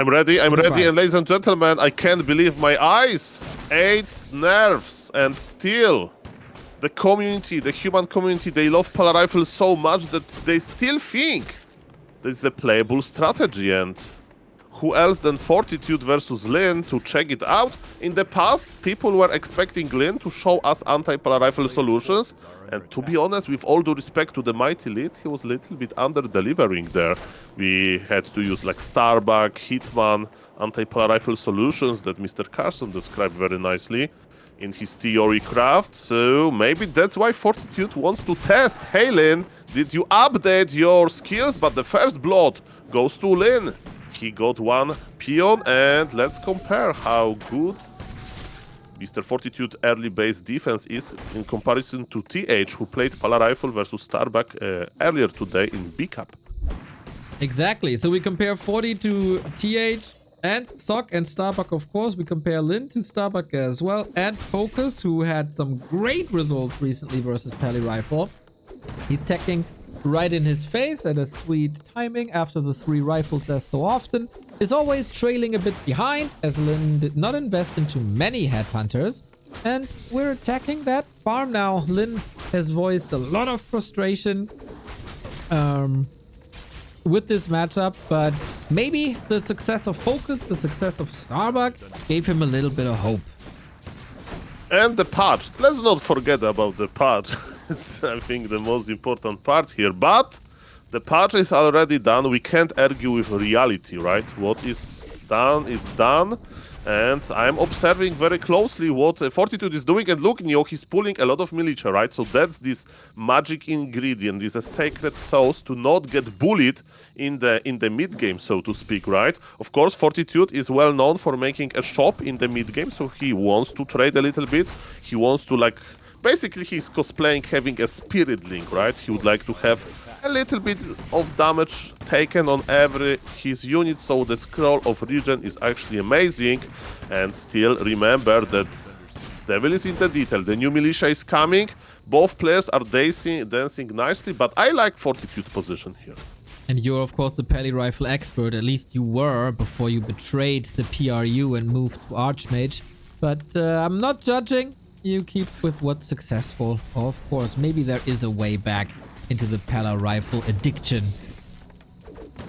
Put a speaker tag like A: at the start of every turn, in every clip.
A: I'm ready, and ladies and gentlemen, I can't believe my eyes. 8 nerfs, and still, the community, the human community, they love Pala Rifles so much that they still think this is a playable strategy, and who else than Fortitude versus Lin to check it out? In the past, people were expecting Lin to show us anti-Pala Rifle solutions, and to be honest, with all due respect to the mighty Lin, he was a little bit under-delivering there. We had to use like Starbuck, Hitman, anti-Pala Rifle solutions that Mr. Carson described very nicely in his theory craft, so maybe that's why Fortitude wants to test. Hey Lin, did you update your skills? But the first blood goes to Lin. He got 1 peon, and let's compare how good Mr. Fortitude early base defense is in comparison to TH, who played Pala Rifle versus Starbuck earlier today in B-Cup.
B: Exactly, so we compare 40 to TH and Sock and Starbuck, of course. We compare Lin to Starbuck as well, and Focus, who had some great results recently versus Pala Rifle. He's teching right in his face at a sweet timing after the 3 rifles, as so often. Is always trailing a bit behind, as Lin did not invest into many headhunters. And we're attacking that farm now. Lin has voiced a lot of frustration with this matchup, but maybe the success of Focus, the success of Starbuck, gave him a little bit of hope.
A: And the patch. Let's not forget about the patch. It's, I think, the most important part here. But the patch is already done. We can't argue with reality, right? What is done is done. And I'm observing very closely what Fortitude is doing. And look, Neo, he's pulling a lot of militia, right? So that's this magic ingredient, this a sacred sauce to not get bullied in the mid game, so to speak, right? Of course, Fortitude is well known for making a shop in the mid game, so he wants to trade a little bit. He wants to, like, basically he's cosplaying having a spirit link, right? He would like to have a little bit of damage taken on every his unit, so the scroll of regen is actually amazing. And still remember that devil is in the detail. The new militia is coming. Both players are dancing nicely, but I like Fortitude's position here.
B: And you're, of course, the Pala Rifle expert. At least you were before you betrayed the PRU and moved to Archmage. But I'm not judging. You keep with what's successful. Of course, maybe there is a way back into the Pala Rifle addiction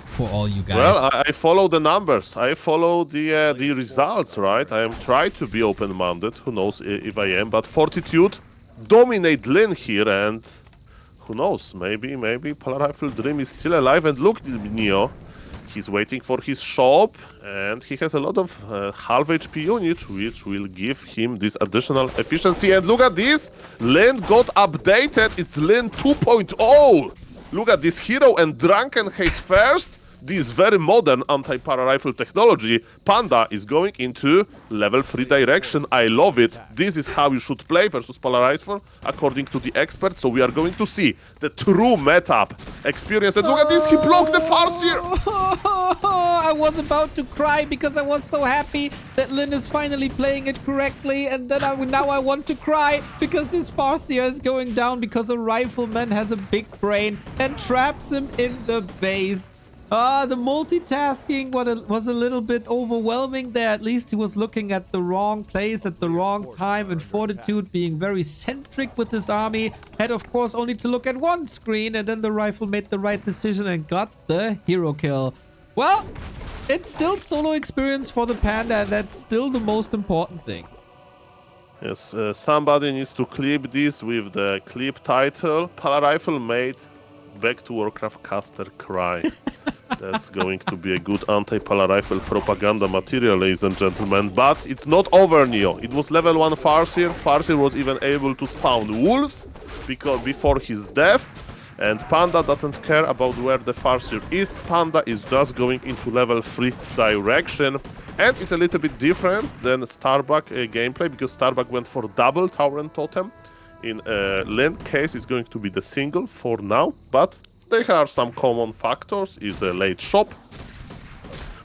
B: for all you guys.
A: Well, I follow the numbers. I follow the results, right? I am trying to be open-minded. Who knows if I am? But Fortitude dominate Lin here, and who knows? Maybe Pala Rifle Dream is still alive. And look, Neo, he's waiting for his shop, and he has a lot of half HP units, which will give him this additional efficiency. And look at this, Lin got updated. It's Lin 2.0. Look at this hero and Drunken Haze first. This very modern anti-Pala Rifle technology. Panda is going into level 3 direction. I love it. This is how you should play versus Pala Rifle, according to the experts. So we are going to see the true meta experience. And look at this, he blocked the Farseer!
B: I was about to cry because I was so happy that Lin is finally playing it correctly, and then now I want to cry because this Farseer is going down because a rifleman has a big brain and traps him in the base. The multitasking was a little bit overwhelming there. At least he was looking at the wrong place at the wrong time, and Fortitude, being very centric with his army, had of course only to look at one screen, and then the rifle made the right decision and got the hero kill. Well, it's still solo experience for the Panda, and that's still the most important thing.
A: Yes, somebody needs to clip this with the clip title. Pala Rifle made Back to Warcraft caster cry. That's going to be a good anti-Pala Rifle propaganda material, ladies and gentlemen. But it's not over, Neo. It was level 1 Farseer. Farseer was even able to spawn wolves before his death. And Panda doesn't care about where the Farseer is. Panda is just going into level 3 direction. And it's a little bit different than Starbuck gameplay, because Starbuck went for double Tower and Totem. In Lin case, it's going to be the single for now, but there are some common factors. Is a late shop.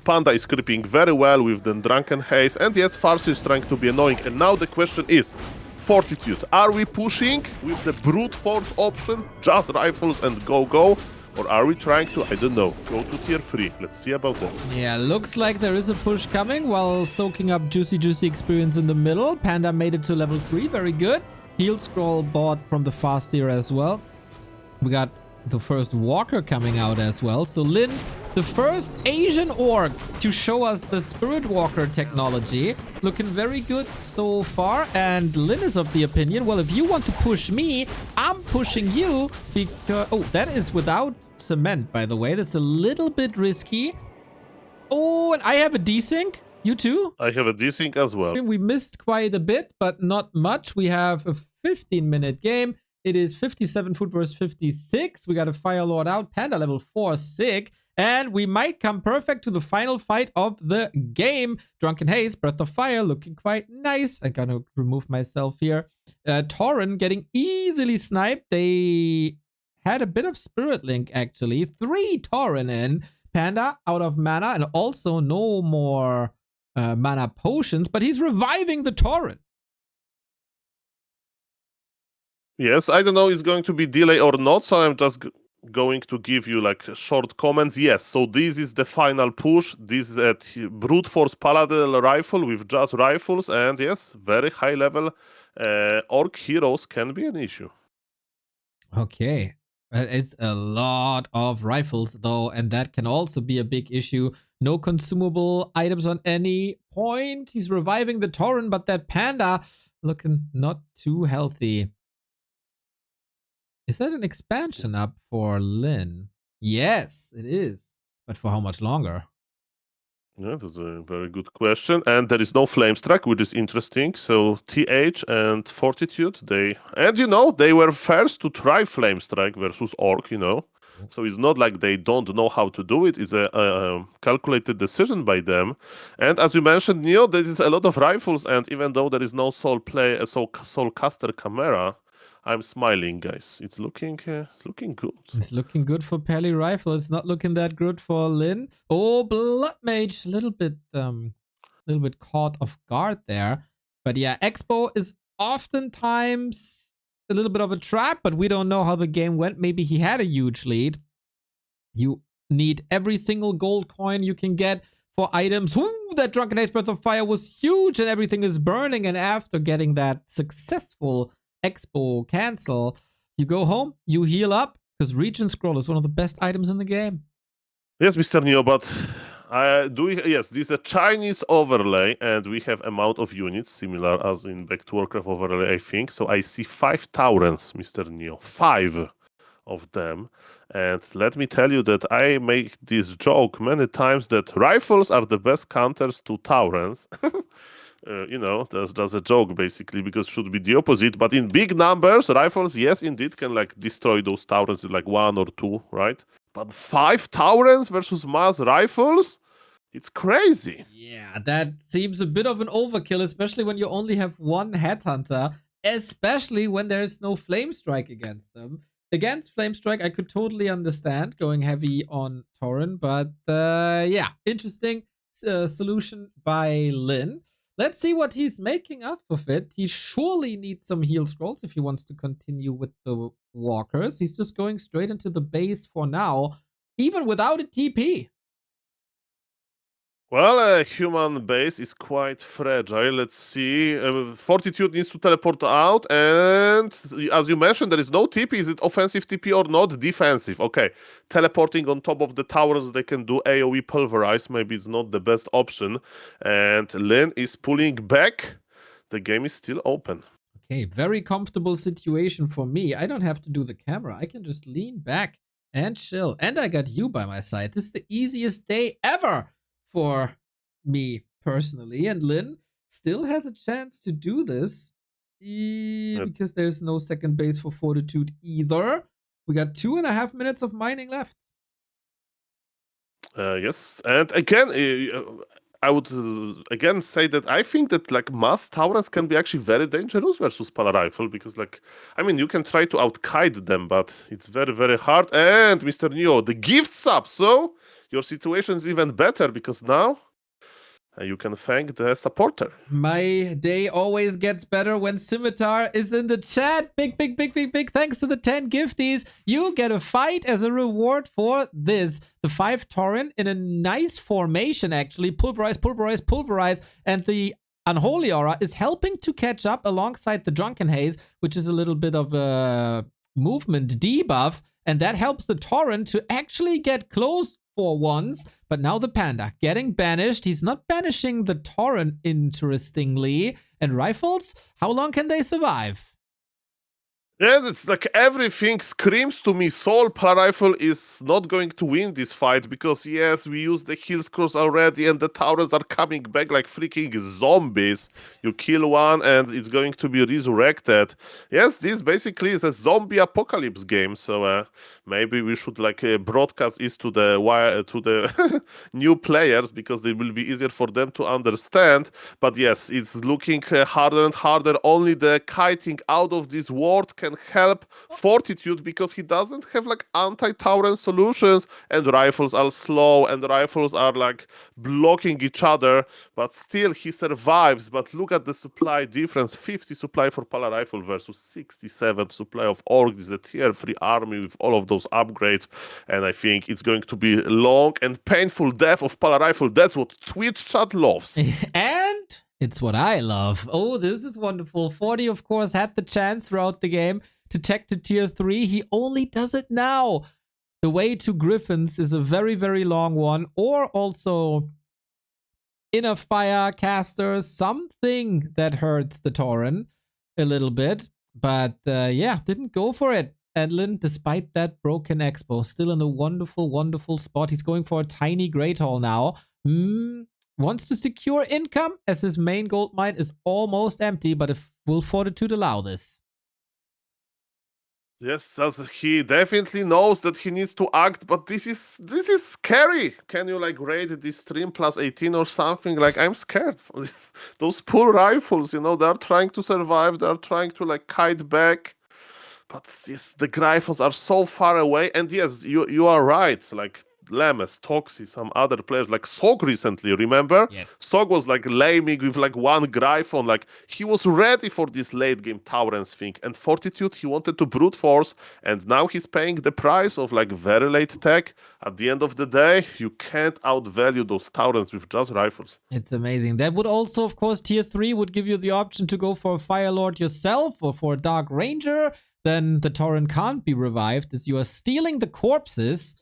A: Panda is creeping very well with the Drunken Haze, and yes, Farseer is trying to be annoying. And now the question is, Fortitude, are we pushing with the brute force option, just rifles and go, Or are we trying to, I don't know, go to tier 3? Let's see about that.
B: Yeah, looks like there is a push coming while soaking up juicy experience in the middle. Panda made it to level 3. Very good. Heal scroll bought from the fast tier as well. We got the first walker coming out as well. So Lin, the first Asian orc to show us the spirit walker technology. Looking very good so far. And Lin is of the opinion, well, if you want to push me, I'm pushing you because... Oh, that is without cement, by the way. That's a little bit risky. Oh, and I have a desync. You too?
A: I have a desync as well.
B: We missed quite a bit, but not much. We have a 15-minute game. It is 57 foot versus 56. We got a Fire Lord out. Panda level 4 sick. And we might come perfect to the final fight of the game. Drunken Haze, Breath of Fire, looking quite nice. I'm gonna remove myself here. Tauren getting easily sniped. They had a bit of Spirit Link, actually. 3 Tauren in. Panda out of mana, and also no more mana potions, but he's reviving the Tauren.
A: Yes, I don't know it's going to be delay or not, so I'm just going to give you like short comments. Yes, so this is the final push. This is a brute force paladin rifle with just rifles, and yes, very high level orc heroes can be an issue.
B: Okay. It's a lot of rifles though, and that can also be a big issue. No consumable items on any point. He's reviving the Tauren, but that Panda looking not too healthy. Is that an expansion up for Lin? Yes, it is. But for how much longer?
A: Yeah, that's a very good question. And there is no flame strike, which is interesting. So TH and Fortitude, they were first to try flame strike versus orc, So it's not like they don't know how to do it. It's a calculated decision by them. And as you mentioned, Neo, there is a lot of rifles, and even though there is no soul caster camera, I'm smiling, guys. It's looking good.
B: It's looking good for Pally Rifle. It's not looking that good for Lin. Oh, Blood Mage, a little bit caught off guard there. But yeah, Expo is oftentimes a little bit of a trap, but we don't know how the game went. Maybe he had a huge lead. You need every single gold coin you can get for items. Ooh, that Drunken Haze Breath of Fire was huge and everything is burning. And after getting that successful Expo cancel, you go home, you heal up, because Region Scroll is one of the best items in the game.
A: Yes, Mr. Neo, but yes, this is a Chinese overlay, and we have amount of units similar as in Back to Warcraft overlay, I think. So I see 5 Taurens, Mr. Neo, 5 of them. And let me tell you that I make this joke many times that rifles are the best counters to Taurens. That's a joke basically, because it should be the opposite. But in big numbers, rifles, yes, indeed, can like destroy those Taurens in like 1 or 2, right? But 5 Taurens versus mass rifles? It's crazy.
B: Yeah, that seems a bit of an overkill, especially when you only have 1 Headhunter, especially when there's no Flame Strike against them. Against Flame Strike, I could totally understand going heavy on Tauren, but yeah, interesting solution by Lin. Let's see what he's making up of it. He surely needs some heal scrolls if he wants to continue with the walkers. He's just going straight into the base for now, even without a TP.
A: Well, a human base is quite fragile. Let's see. Fortitude needs to teleport out, and as you mentioned, there is no TP. Is it offensive TP or not? Defensive. Okay. Teleporting on top of the towers, they can do AoE pulverize. Maybe it's not the best option. And Lin is pulling back. The game is still open.
B: Okay, very comfortable situation for me. I don't have to do the camera. I can just lean back and chill. And I got you by my side. This is the easiest day ever for me personally, and Lin still has a chance to do this because there's no second base for Fortitude either. We got 2.5 minutes of mining left.
A: Yes, and again, I would again say that I think that like mass Taurens can be actually very dangerous versus Pala Rifle, because you can try to outkite them, but it's very, very hard. And Mr. Neo, the gift sub, so your situation is even better, because now You can thank the supporter.
B: My day always gets better when Scimitar is in the chat. Big thanks to the 10 gifties. You get a fight as a reward for this. The 5 Tauren in a nice formation, actually. Pulverize, pulverize, pulverize. And the Unholy Aura is helping to catch up alongside the Drunken Haze, which is a little bit of a movement debuff. And that helps the Tauren to actually get close for once. But now the Panda getting banished. He's not banishing the Tauren, interestingly. And Rifles, how long can they survive?
A: Yeah, it's like everything screams to me Soul Rifle is not going to win this fight because, yes, we used the heal scrolls already and the Taurens are coming back like freaking zombies. You kill one and it's going to be resurrected. Yes, this basically is a zombie apocalypse game, so maybe we should like broadcast this to the new players because it will be easier for them to understand. But yes, it's looking harder and harder. Only the kiting out of this world can help Fortitude because he doesn't have like anti-Tauren solutions, and rifles are slow and rifles are like blocking each other, but still he survives. But look at the supply difference, 50 supply for Pala Rifle versus 67 supply of Orc. This is a tier 3 army with all of those upgrades, and I think it's going to be long and painful death of Pala Rifle. That's what Twitch chat loves.
B: And it's what I love. Oh, this is wonderful. 40, of course, had the chance throughout the game to tech to tier 3. He only does it now. The way to Griffins is a very, very long one. Or also Inner Fire Caster, something that hurts the Tauren a little bit. But yeah, didn't go for it. Edlin, despite that broken expo, still in a wonderful, wonderful spot. He's going for a tiny Great Hall now. Wants to secure income as his main gold mine is almost empty, but will Fortitude allow this?
A: Yes, he definitely knows that he needs to act, but this is scary. Can you like rate this stream plus 18 or something? Like, I'm scared. Those poor rifles, you know, they're trying to survive, they're trying to like kite back. But yes, the rifles are so far away, and yes, you are right. Like Lemes, Toxi, some other players, like Sog recently, remember?
B: Yes.
A: Sog was like laming with like one Gryphon, like he was ready for this late game Taurens thing. And Fortitude, he wanted to brute force, and now he's paying the price of like very late tech. At the end of the day, you can't outvalue those Taurens with just rifles.
B: It's amazing. That would also, of course, tier 3 would give you the option to go for a Fire Lord yourself or for a Dark Ranger. Then the Tauren can't be revived as you are stealing the corpses,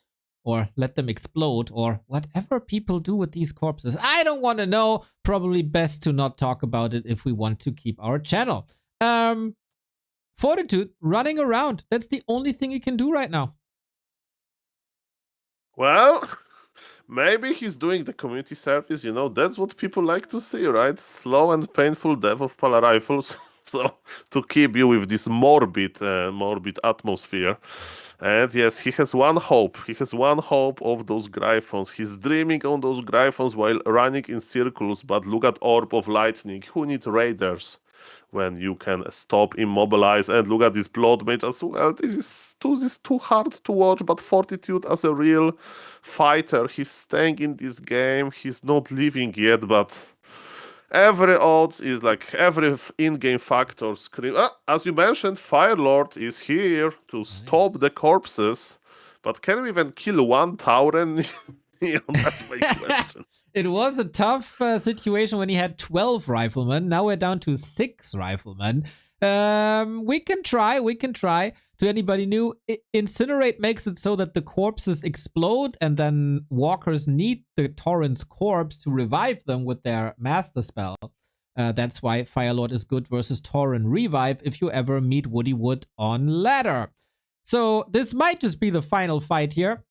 B: or let them explode, or whatever people do with these corpses. I don't want to know. Probably best to not talk about it if we want to keep our channel. Fortitude running around. That's the only thing you can do right now.
A: Well, maybe he's doing the community service, you know, that's what people like to see, right? Slow and painful death of Pala Rifles. So, to keep you with this morbid atmosphere. And yes, he has one hope. He has one hope of those Gryphons. He's dreaming on those Gryphons while running in circles, but look at Orb of Lightning. Who needs Raiders when you can stop, immobilize, and look at this Blood Mage as well. This is too hard to watch, but Fortitude as a real fighter, he's staying in this game. He's not leaving yet, but every odds is like every in-game factor scream. As you mentioned, Fire Lord is here to stop the corpses, but can we even kill one Tauren? That's my question.
B: It was a tough situation when he had 12 riflemen. Now we're down to 6 riflemen. We can try. To anybody new, Incinerate makes it so that the corpses explode and then walkers need the Tauren's corpse to revive them with their master spell. That's why Firelord is good versus Tauren Revive if you ever meet Woody Wood on ladder. So this might just be the final fight here.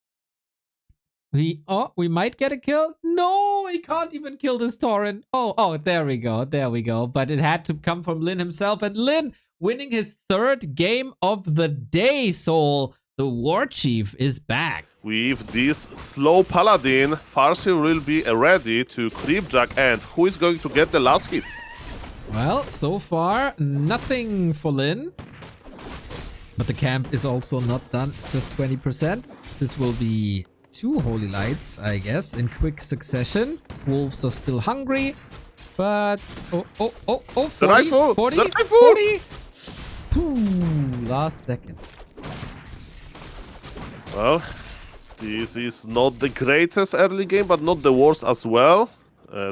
B: We might get a kill. No, he can't even kill this Tauren. Oh, there we go. But it had to come from Lin himself, and Lin winning his 3rd game of the day, Soul. The War Chief is back.
A: With this slow Paladin, Farsi will be ready to creepjack, and who is going to get the last hit?
B: Well, so far, nothing for Lin. But the camp is also not done, just 20%. This will be 2 Holy Lights, I guess, in quick succession. Wolves are still hungry, but... Oh, 40,
A: The rifle!
B: 40,
A: The rifle!
B: 40! Ooh, last second.
A: Well, this is not the greatest early game, but not the worst as well.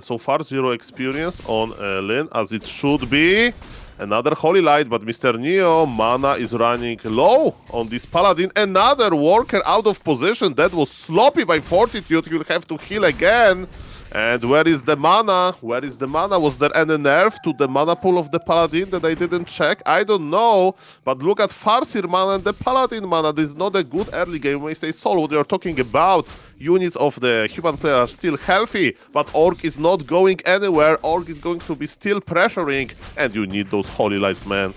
A: So far, 0 experience on Lin, as it should be. Another Holy Light, but Mr. Neo, mana is running low on this Paladin. Another Worker out of position. That was sloppy by Fortitude. You'll have to heal again. And where is the mana? Where is the mana? Was there any nerf to the mana pool of the Paladin that I didn't check? I don't know. But look at Farseer mana and the Paladin mana. This is not a good early game. When we say Soul, what you're talking about, units of the human player are still healthy, but Orc is not going anywhere. Orc is going to be still pressuring, and you need those Holy Lights, man.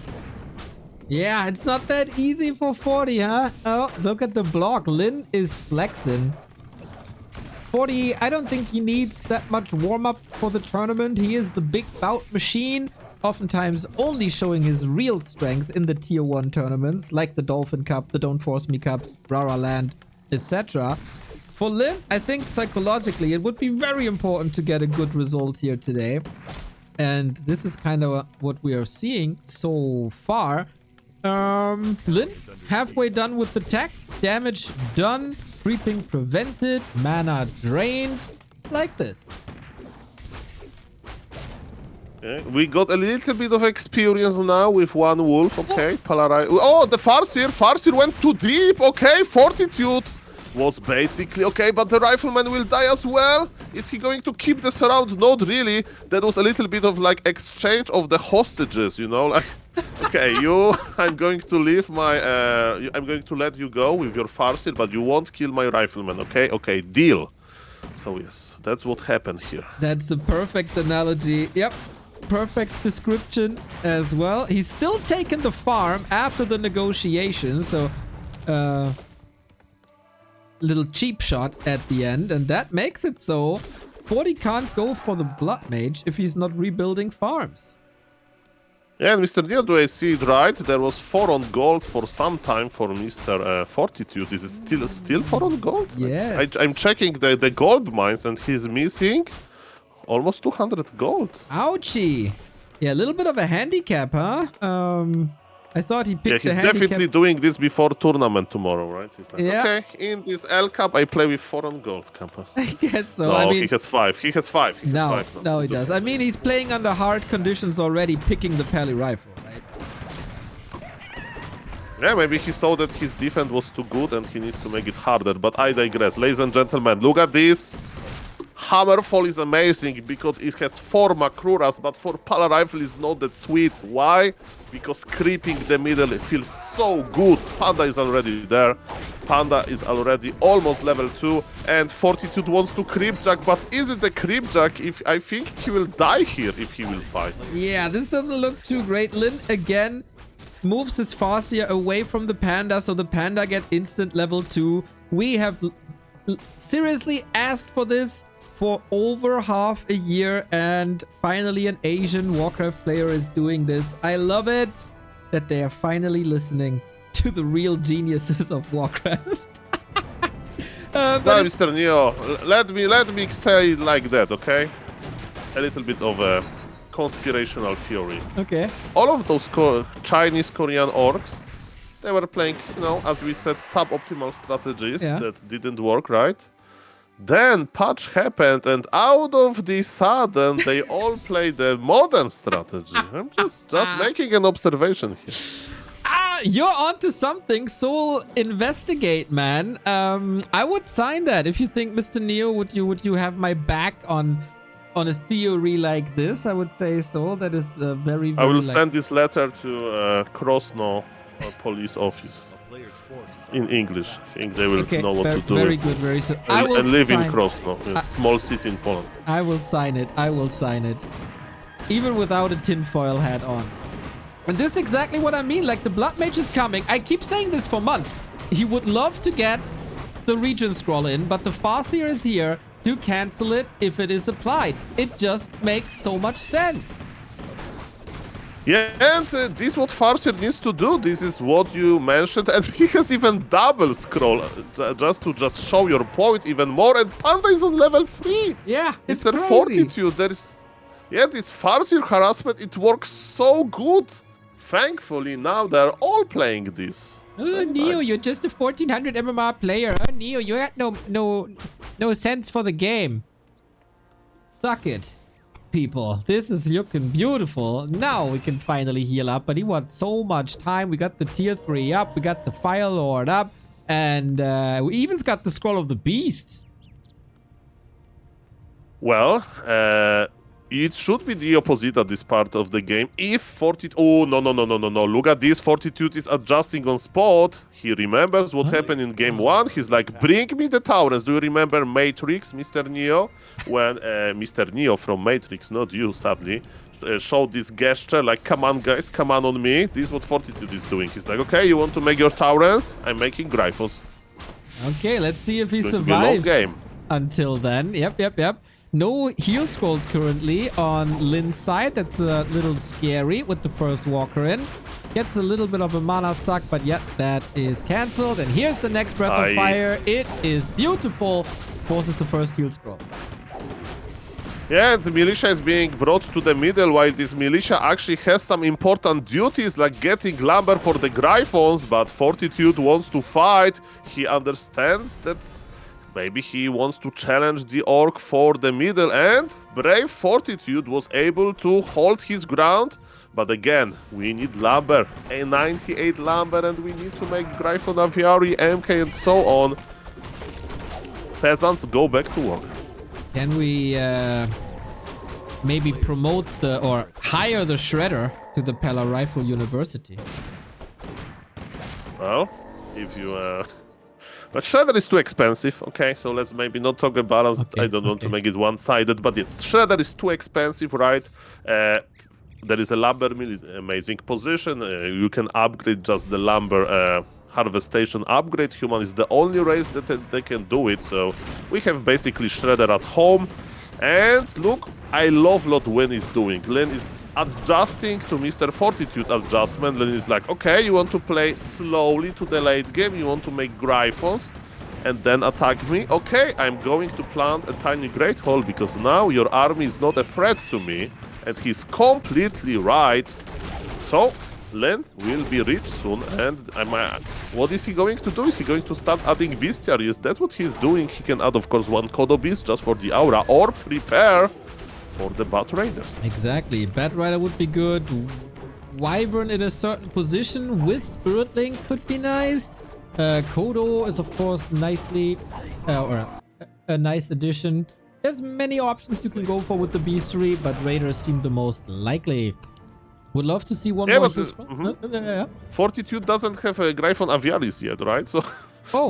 B: Yeah, it's not that easy for 40, huh? Oh, look at the block. Lin is flexing. 40, I don't think he needs that much warm-up for the tournament. He is the big bout machine, oftentimes only showing his real strength in the Tier 1 tournaments, like the Dolphin Cup, the Don't Force Me Cups, Rara Land, etc. For Lin, I think psychologically it would be very important to get a good result here today. And this is kind of what we are seeing so far. Lin, halfway done with the tech, damage done, creeping prevented, mana drained, like this.
A: Okay. We got a little bit of experience now with one wolf, okay, Palarai. Oh, the Farseer went too deep, okay, Fortitude was basically okay, but the Rifleman will die as well. Is he going to keep the surround? Not really. That was a little bit of like exchange of the hostages, you know, like, okay, I'm going to leave my, I'm going to let you go with your Farseer, but you won't kill my Rifleman, okay? Okay, deal. So yes, that's what happened here.
B: That's a perfect analogy. Yep, perfect description as well. He's still taking the farm after the negotiation, so little cheap shot at the end, and that makes it so 40 can't go for the Blood Mage if he's not rebuilding farms.
A: Yeah, and Mr. Neo, do I see it right? There was 4 on gold for some time for Mr. Fortitude. Is it still 4 on gold?
B: Yes.
A: I'm checking the gold mines, and he's missing almost 200 gold.
B: Ouchie. Yeah, a little bit of a handicap, huh? I thought he picked the handicap.
A: Yeah, he's definitely doing this before tournament tomorrow, right? He's like,
B: yeah.
A: Okay, in this L Cup, I play with 4 on gold, Kappa.
B: I guess so.
A: No,
B: I mean,
A: he has 5. He has 5. He has
B: no,
A: 5
B: no, he does.
A: Okay.
B: I mean, he's playing under hard conditions already, picking the Pally rifle, right?
A: Yeah, maybe he saw that his defense was too good and he needs to make it harder, but I digress. Ladies and gentlemen, look at this. Hammerfall is amazing because it has 4 Makruras, but for Pala Rifle is not that sweet. Why? Because creeping the middle feels so good. Panda is already there. Panda is already almost level 2, and Fortitude wants to creep jack, but is it a creep jack? If I think he will die here if he will fight.
B: Yeah, this doesn't look too great. Lin again moves his Farseer away from the Panda, so the Panda get instant level 2. We have seriously asked for this for over half a year, and finally an Asian Warcraft player is doing this. I love it that they are finally listening to the real geniuses of Warcraft.
A: No, Mr. Neo, let me say it like that, okay? A little bit of a conspirational theory.
B: Okay.
A: All of those Chinese Korean orcs, they were playing, you know, as we said, suboptimal strategies that didn't work, right? Then patch happened, and out of the sudden, they all play the modern strategy. I'm just making an observation here.
B: You're onto something. Soul, investigate, man. I would sign that if you think, Mr. Neo, would you have my back on a theory like this? I would say so. That is very, very.
A: I will send this letter to Krosno police office. In English, I think they will know what to do.
B: Very good, very so.
A: And live in Krosno, a small city in Poland.
B: I will sign it. I will sign it, even without a tinfoil hat on. And this is exactly what I mean. Like, the Blood Mage is coming. I keep saying this for months. He would love to get the Region Scroll in, but the Farseer is here to cancel it if it is applied. It just makes so much sense.
A: Yeah, and this is what Farseer needs to do. This is what you mentioned, and he has even double scroll just to show your point even more. And Panda is on level 3.
B: Yeah, it's
A: Mr.
B: crazy.
A: Fortitude, there is, yeah, this Farseer harassment. It works so good. Thankfully, now they're all playing this. Very
B: Neo,
A: nice.
B: you're just a 1400 MMR player. Neo, you had no sense for the game. Suck it, people. This is looking beautiful. Now we can finally heal up, but he wants so much time. We got the tier 3 up, we got the Fire Lord up, and we even got the Scroll of the Beast.
A: Well, it should be the opposite at this part of the game. If Fortitude... Oh, no. Look at this. Fortitude is adjusting on spot. He remembers what happened in game 1. He's like, bring me the towers. Do you remember Matrix, Mr. Neo? When Mr. Neo from Matrix, not you, sadly, showed this gesture like, come on, guys, come on me. This is what Fortitude is doing. He's like, okay, you want to make your towers? I'm making Gryphos.
B: Okay, let's see if he
A: It's going to be a long
B: survives.
A: game.
B: Until then, yep. No heal scrolls currently on Lin's side. That's a little scary with the first walker in. Gets a little bit of a mana suck, but yet that is cancelled. And here's the next Breath of Fire. It is beautiful. Forces the first heal scroll.
A: Yeah, the militia is being brought to the middle, while this militia actually has some important duties like getting lumber for the Gryphons, but Fortitude wants to fight. He understands that maybe he wants to challenge the orc for the middle, and brave Fortitude was able to hold his ground. But again, we need lumber, a 98 lumber, and we need to make Gryphon Aviary, MK, and so on. Peasants, go back to work.
B: Can we maybe promote or hire the Shredder to the Pella Rifle University?
A: Well, if you... But Shredder is too expensive, okay? So let's maybe not talk about balance.
B: Okay,
A: I don't want to make it one-sided, but yes, Shredder is too expensive, right? There is a lumber mill, amazing position. You can upgrade just the lumber harvestation upgrade. Human is the only race that they can do it, so we have basically Shredder at home. And look, I love what Lin is doing. Lin is adjusting to Mr. Fortitude adjustment. Lin is like, okay, you want to play slowly to the late game, you want to make Gryphons and then attack me. Okay, I'm going to plant a tiny Great Hall because now your army is not a threat to me. And he's completely right. So Lin will be rich soon, and what is he going to do? Is he going to start adding bestiaries? That's what he's doing. He can add, of course, one Kodo Beast just for the aura, or prepare for the Bat Raiders.
B: Exactly. Bat Rider would be good. Wyvern in a certain position with Spirit Link could be nice. Kodo is, of course, nicely... or a nice addition. There's many options you can go for with the Beastery, but Raiders seem the most likely. Would love to see one more.
A: But, Fortitude doesn't have a Gryphon Aviaris yet, right? So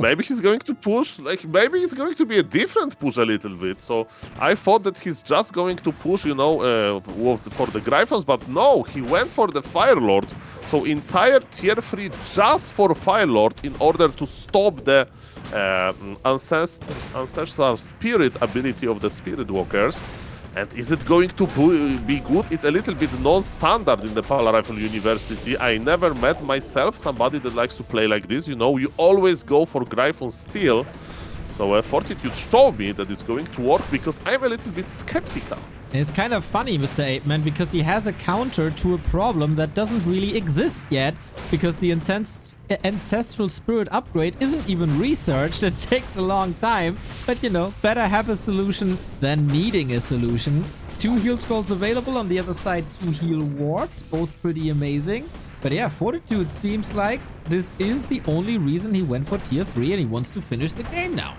A: maybe he's going to push, maybe it's going to be a different push a little bit. So I thought that he's just going to push, for the Gryphons, but no, he went for the Fire Lord. So entire tier 3 just for Fire Lord in order to stop the ancestral spirit ability of the Spirit Walkers. And is it going to be good? It's a little bit non-standard in the Pala Rifle University. I never met myself somebody that likes to play like this. You always go for Gryphon Steel. So Fortitude showed me that it's going to work because I'm a little bit skeptical.
B: It's kind of funny, Mr. Apeman, because he has a counter to a problem that doesn't really exist yet, because the ancestral spirit upgrade isn't even researched. It takes a long time, but better have a solution than needing a solution. 2 heal scrolls available, on the other side 2 heal wards, both pretty amazing. But yeah, Fortitude seems like this is the only reason he went for tier 3 and he wants to finish the game now.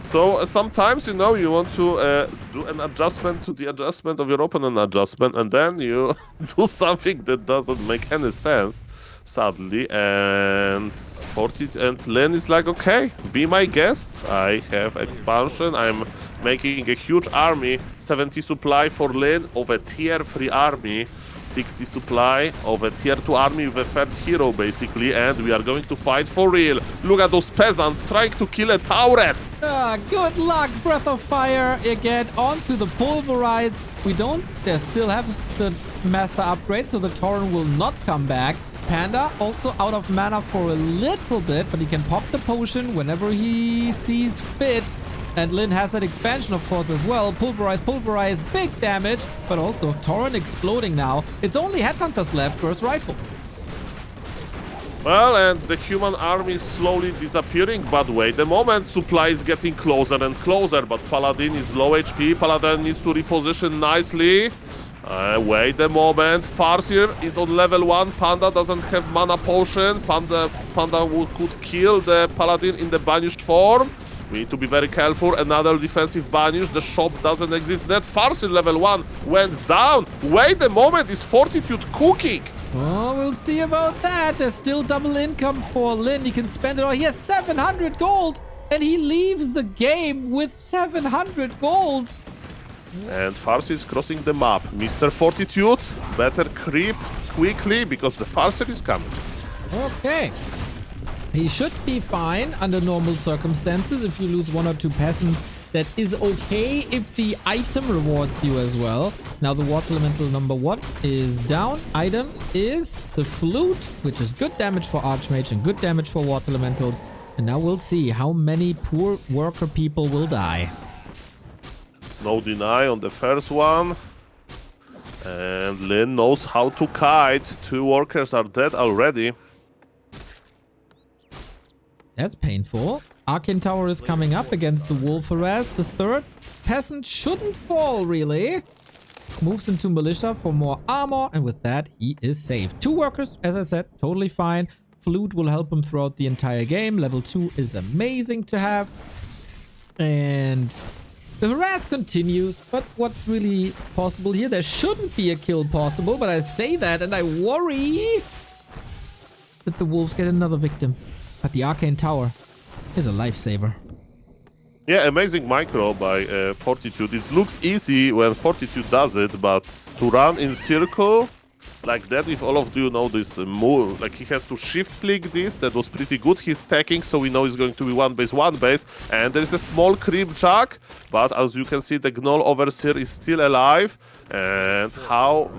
A: So sometimes, you want to do an adjustment to the adjustment of your opponent adjustment, and then you do something that doesn't make any sense, sadly. And Lin is like, okay, be my guest. I have expansion. I'm making a huge army. 70 supply for Lin of a tier 3 army. 60 supply of a tier 2 army with a third hero, basically. And we are going to fight for real. Look at those peasants trying to kill a Tauren.
B: Good luck, Breath of Fire again onto the Pulverize. They still have the Master upgrade, so the Tauren will not come back. Panda also out of mana for a little bit, but he can pop the potion whenever he sees fit. And Lyn has that expansion, of course, as well. Pulverize, big damage, but also Tauren exploding now. It's only Headhunters left versus Rifle.
A: Well, and the human army is slowly disappearing, but wait a moment, supply is getting closer and closer, but Paladin is low HP, Paladin needs to reposition nicely. Wait a moment, Farseer is on level 1, Panda doesn't have mana potion, Panda could kill the Paladin in the banished form. We need to be very careful, another defensive banish, the shop doesn't exist, that Farseer level 1 went down. Wait a moment, is Fortitude cooking?
B: Oh, we'll see about that. There's still double income for Lyn. He can spend it all. He has 700 gold, and he leaves the game with 700 gold.
A: And Farseer is crossing the map. Mr. Fortitude, better creep quickly, because the Farseer is coming.
B: Okay. He should be fine under normal circumstances. If you lose 1 or 2 peasants, that is okay if the item rewards you as well. Now the Water Elemental number 1 is down. Item is the Flute, which is good damage for Archmage and good damage for Water Elementals. And now we'll see how many poor worker people will die.
A: No deny on the first one. And Lyn knows how to kite. 2 workers are dead already.
B: That's painful. Arcane Tower is coming up against the Wolf Harass. The third peasant shouldn't fall, really. Moves into Militia for more armor, and with that, he is saved. 2 workers, as I said, totally fine. Flute will help him throughout the entire game. Level 2 is amazing to have. And the harass continues, but what's really possible here? There shouldn't be a kill possible, but I say that and I worry that the wolves get another victim. But the Arcane Tower is a lifesaver.
A: Yeah, amazing micro by Fortitude. It looks easy when Fortitude does it, but to run in circle like that, if all of you know this move, like he has to shift flick this, that was pretty good. He's stacking, so we know it's going to be one base, and there is a small creep jack, but as you can see, the Gnoll Overseer is still alive, and how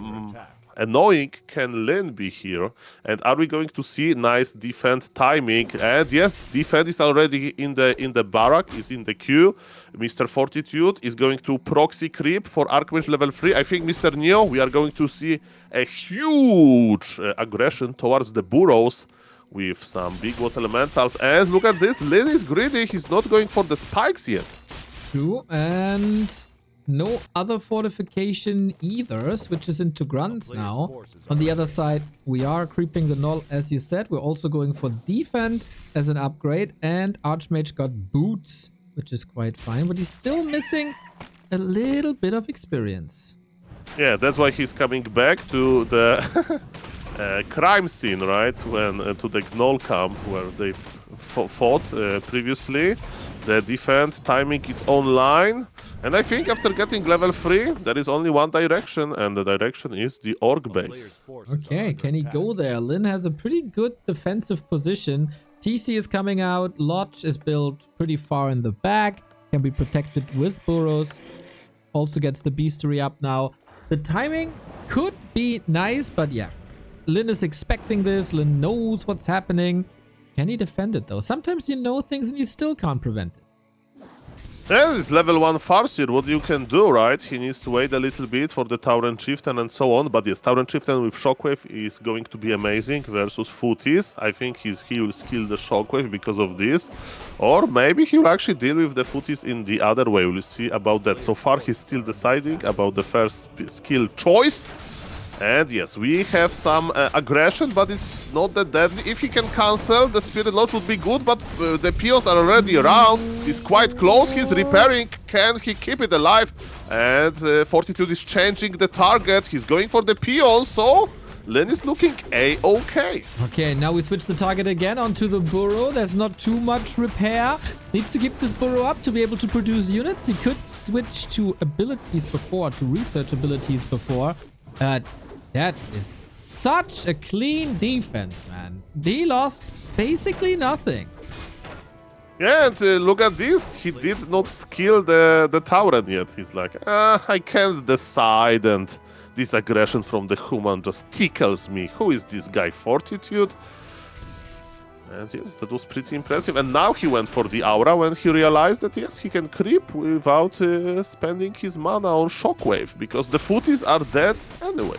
A: annoying can Lyn be here? And are we going to see nice defense timing? And yes, defense is already in the barrack, is in the queue. Mr. Fortitude is going to proxy creep for Archmage level 3. I think, Mr. Neo, we are going to see a huge aggression towards the burrows with some big water elementals. And look at this, Lyn is greedy. He's not going for the spikes yet.
B: True, and no other fortification either, switches into grunts now. On the other side, we are creeping the Gnoll, as you said. We're also going for defend as an upgrade, and Archmage got boots, which is quite fine, but he's still missing a little bit of experience.
A: Yeah, that's why he's coming back to the crime scene, right? When to the Gnoll camp where they fought previously. The defense timing is online, and I think after getting level 3, there is only one direction, and the direction is the Orc base.
B: Okay, can he go there? Lyn has a pretty good defensive position. TC is coming out. Lodge is built pretty far in the back. Can be protected with burrows. Also gets the beastery up now. The timing could be nice, but yeah. Lyn is expecting this. Lyn knows what's happening. Can he defend it, though? Sometimes you know things and you still can't prevent it.
A: Yeah, it's level 1 Farseer, what you can do, right? He needs to wait a little bit for the Tauren Chieftain and so on. But yes, Tauren Chieftain with Shockwave is going to be amazing versus Footies. I think he will skill the Shockwave because of this. Or maybe he will actually deal with the Footies in the other way. We'll see about that. So far, he's still deciding about the first skill choice. And yes, we have some aggression, but it's not that deadly. If he can cancel, the Spirit Lodge would be good, but the Pios are already around. He's quite close, he's repairing. Can he keep it alive? And Fortitude is changing the target. He's going for the Pios, so Lyn is looking a-okay.
B: Okay, now we switch the target again onto the burrow. There's not too much repair. Needs to keep this burrow up to be able to produce units. He could switch to abilities before, to research abilities before. That is such a clean defense, man. He lost basically nothing.
A: Yeah, and look at this. He did not skill the Tauren yet. He's like, I can't decide, and this aggression from the human just tickles me. Who is this guy? Fortitude? And yes, that was pretty impressive. And now he went for the aura when he realized that yes, he can creep without spending his mana on Shockwave, because the footies are dead anyway.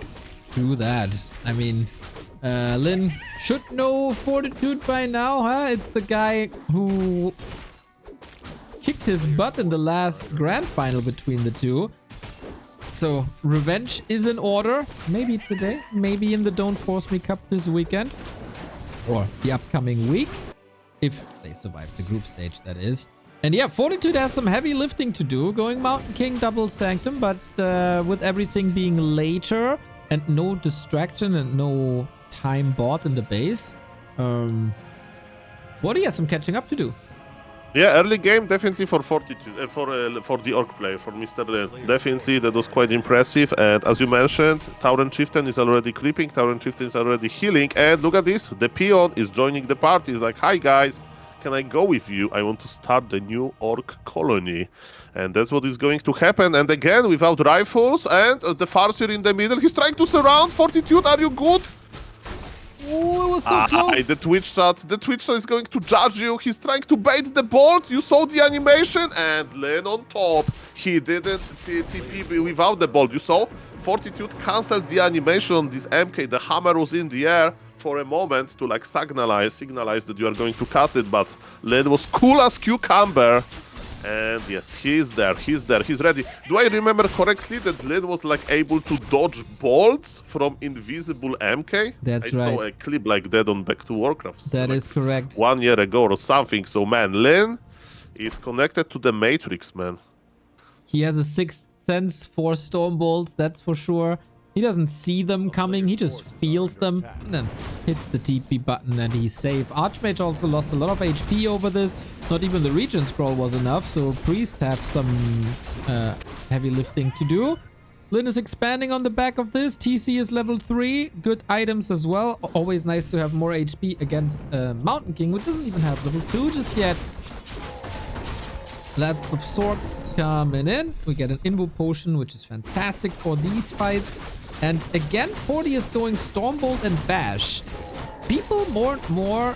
B: True that. I mean, Lin should know Fortitude by now, huh? It's the guy who kicked his butt in the last grand final between the two. So, revenge is in order. Maybe today, maybe in the Don't Force Me Cup this weekend. Or the upcoming week. If they survive the group stage, that is. And yeah, Fortitude has some heavy lifting to do. Going Mountain King, double Sanctum, but with everything being later and no distraction and no time bought in the base, Forty has some catching up to do.
A: Yeah, early game definitely for Fortitude, for the Orc player, for Mr. Lin. Definitely, that was quite impressive. And as you mentioned, Tauren Chieftain is already creeping, Tauren Chieftain is already healing. And look at this, the peon is joining the party. He's like, hi guys, can I go with you? I want to start the new Orc colony. And that's what is going to happen. And again, without rifles, and the Farseer in the middle, he's trying to surround Fortitude. Are you good?
B: Oh, it was so close.
A: The Twitch chat is going to judge you. He's trying to bait the bolt. You saw the animation, and Lin on top. He didn't TP without the bolt. You saw? Fortitude cancelled the animation on this MK. The hammer was in the air for a moment to like signalize that you are going to cast it, but Lin was cool as cucumber. And yes, he's there, he's ready. Do I remember correctly that Lin was like able to dodge bolts from invisible MK?
B: That's
A: I
B: right.
A: saw a clip like that on Back to Warcraft.
B: That
A: like
B: is correct.
A: 1 year ago or something. So man, Lin is connected to the Matrix, man.
B: He has a sixth sense for storm bolts, that's for sure. He doesn't see them coming, he just feels them and then hits the TP button and he's safe. Archmage also lost a lot of HP over this. Not even the regen scroll was enough, so priests have some heavy lifting to do. Lin is expanding on the back of this. TC is level 3. Good items as well. Always nice to have more HP against Mountain King, which doesn't even have level 2 just yet. Lots of swords coming in. We get an Invo potion, which is fantastic for these fights. And again, 40 is going Stormbolt and Bash. People more and more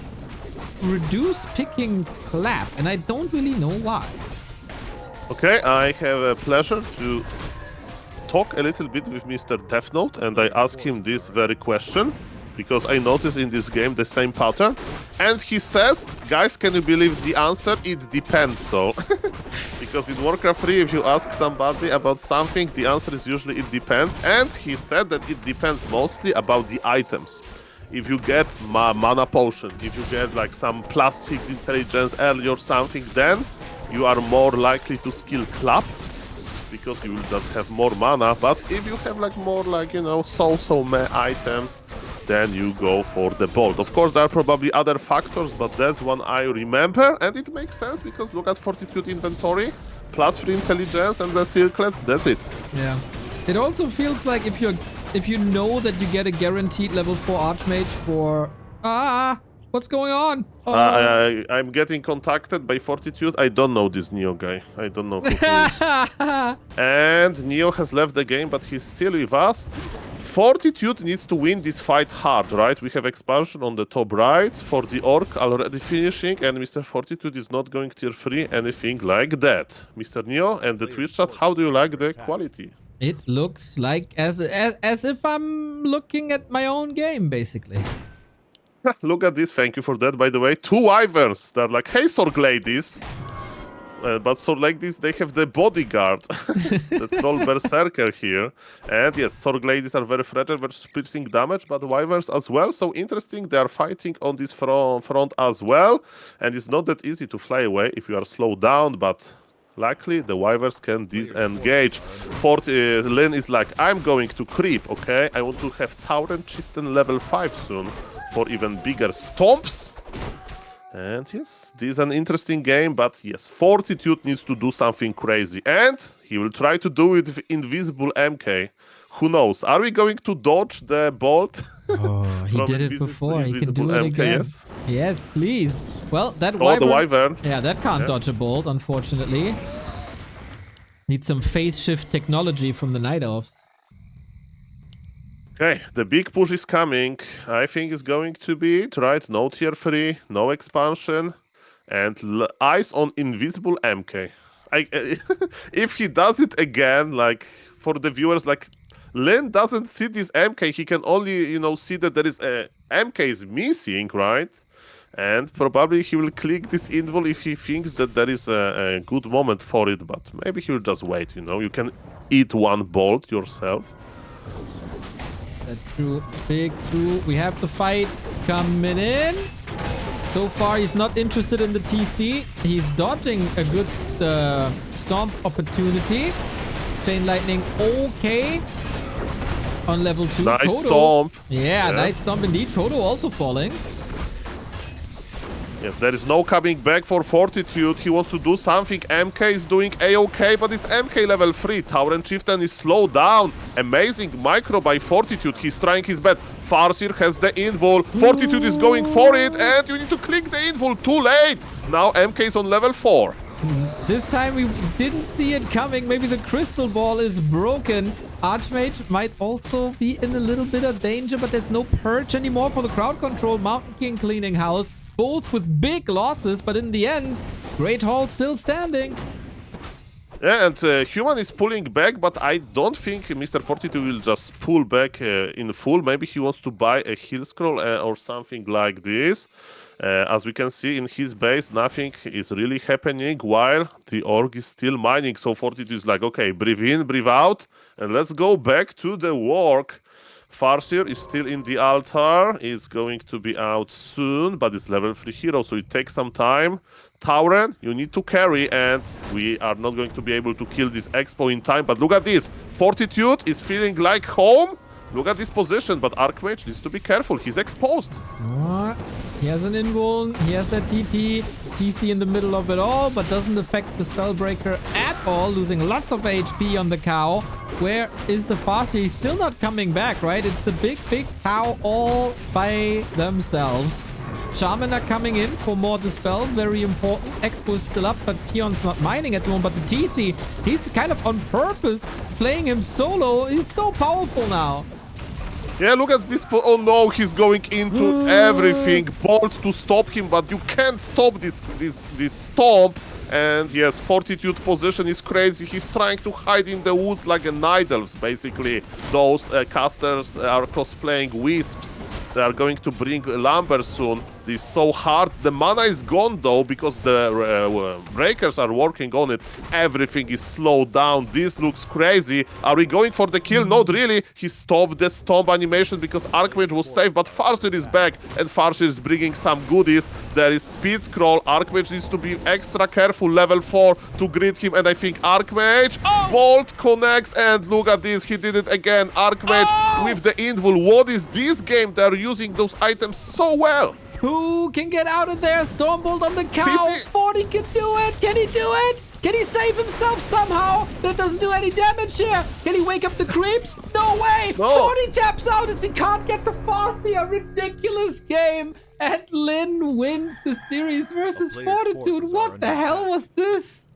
B: reduce picking Clap, and I don't really know why.
A: Okay, I have a pleasure to talk a little bit with Mr. Death Note, and I ask him this very question, because I noticed in this game the same pattern. And he says, guys, can you believe the answer? It depends, so. Because in Warcraft 3, if you ask somebody about something, the answer is usually it depends. And he said that it depends mostly about the items. If you get mana potion, if you get like some +6 intelligence early or something, then you are more likely to skill Clap, because you will just have more mana. But if you have like more like, you know, so meh items, then you go for the bolt. Of course, there are probably other factors, but that's one I remember, and it makes sense because look at Fortitude inventory, +3 intelligence, and the circlet. That's it.
B: Yeah. It also feels like if you know that you get a guaranteed level 4 Archmage for what's going on?
A: I'm getting contacted by Fortitude. I don't know this Neo guy. I don't know who he is. And Neo has left the game, but he's still with us. Fortitude needs to win this fight hard, right? We have expansion on the top right for the Orc already finishing, and Mr. Fortitude is not going tier 3, anything like that. Mr. Neo and the Twitch chat, how do you like the quality?
B: It looks like as if I'm looking at my own game, basically.
A: Look at this, thank you for that, by the way. 2 Wyverns, they're like, hey, Sorg ladies. But Sorg ladies, they have the bodyguard, the troll berserker here. And yes, Sorg ladies are very fragile versus piercing damage, but Wyverns as well. So interesting, they are fighting on this front as well. And it's not that easy to fly away if you are slowed down, but luckily the Wyverns can disengage. Lin is like, I'm going to creep, okay? I want to have Tauren Chieftain level 5 soon for even bigger stomps. And yes, this is an interesting game, but yes, Fortitude needs to do something crazy. And he will try to do it with Invisible MK, Who knows? Are we going to dodge the bolt?
B: Oh, he
A: From
B: did it before. He can do it
A: MK,
B: again.
A: yes.
B: Yes, please. Well, that
A: Oh, the
B: wyvern.
A: wyvern.
B: Yeah, that can't
A: Yeah.
B: dodge a bolt, unfortunately. Need some phase shift technology from the Night Elves.
A: Okay, the big push is coming. I think it's going to be it, right? No tier 3, no expansion, and eyes on invisible MK. If he does it again, like for the viewers, like Lin doesn't see this MK. He can only, see that there is a MK is missing, right? And probably he will click this invul if he thinks that there is a good moment for it. But maybe he will just wait. You can eat one bolt yourself.
B: That's true. Big true. We have the fight coming in. So far, he's not interested in the TC. He's dodging a good stomp opportunity. Chain lightning, okay. On level 2.
A: Nice
B: Kodo.
A: stomp.
B: Yeah, nice stomp indeed. Kodo also falling.
A: Yeah, there is no coming back for Fortitude. He wants to do something. MK is doing A-OK, but it's MK level 3. Tauren Chieftain is slowed down. Amazing micro by Fortitude. He's trying his best. Farseer has the invul. Fortitude is going for it, and you need to click the invul. Too late. Now MK is on level 4.
B: This time we didn't see it coming. Maybe the crystal ball is broken. Archmage might also be in a little bit of danger, but there's no purge anymore for the crowd control. Mountain King cleaning house. Both with big losses, but in the end, Great Hall still standing.
A: Yeah, and Human is pulling back, but I don't think Mr. Fortitude will just pull back in full. Maybe he wants to buy a heal scroll or something like this. As we can see in his base, nothing is really happening while the org is still mining. So Fortitude is like, okay, breathe in, breathe out, and let's go back to the work. Farseer is still in the altar, is going to be out soon, but it's level 3 hero, so it takes some time. Tauren, you need to carry, and we are not going to be able to kill this Expo in time, but look at this. Fortitude is feeling like home. Look at this position, but Archmage needs to be careful. He's exposed.
B: He has an invuln, he has that TP, TC in the middle of it all, but doesn't affect the Spellbreaker at all, losing lots of HP on the cow. Where is the Farseer? He's still not coming back, right? It's the big cow all by themselves. Shaman are coming in for more Dispel, very important. Expo is still up, but Kion's not mining at the moment. But the TC, he's kind of on purpose playing him solo. He's so powerful now.
A: Yeah, look at this. Oh no, he's going into everything. Bolt to stop him, but you can't stop this stomp. And yes, Fortitude position is crazy. He's trying to hide in the woods like a Night Elves, basically. Those casters are cosplaying wisps. They are going to bring lumber soon. This is so hard. The mana is gone though, because the breakers are working on it. Everything is slowed down. This looks crazy. Are we going for the kill? Not really. He stopped the stomp animation because Archmage was safe, but Farseer is back, and Farseer is bringing some goodies. There is speed scroll. Archmage needs to be extra careful. Level 4 to greet him, and I think Archmage Bolt connects, and look at this. He did it again. Archmage with the invul. What is this game? They're using those items so well.
B: Who can get out of there? Stormbolt on the cow.
A: TC.
B: 40 can do it. Can he do it? Can he save himself somehow? That doesn't do any damage here. Can he wake up the creeps? No way.
A: No.
B: 40 taps out as he can't get the Farseer. Ridiculous game. And Lin wins the series versus Fortitude. What the hell was this?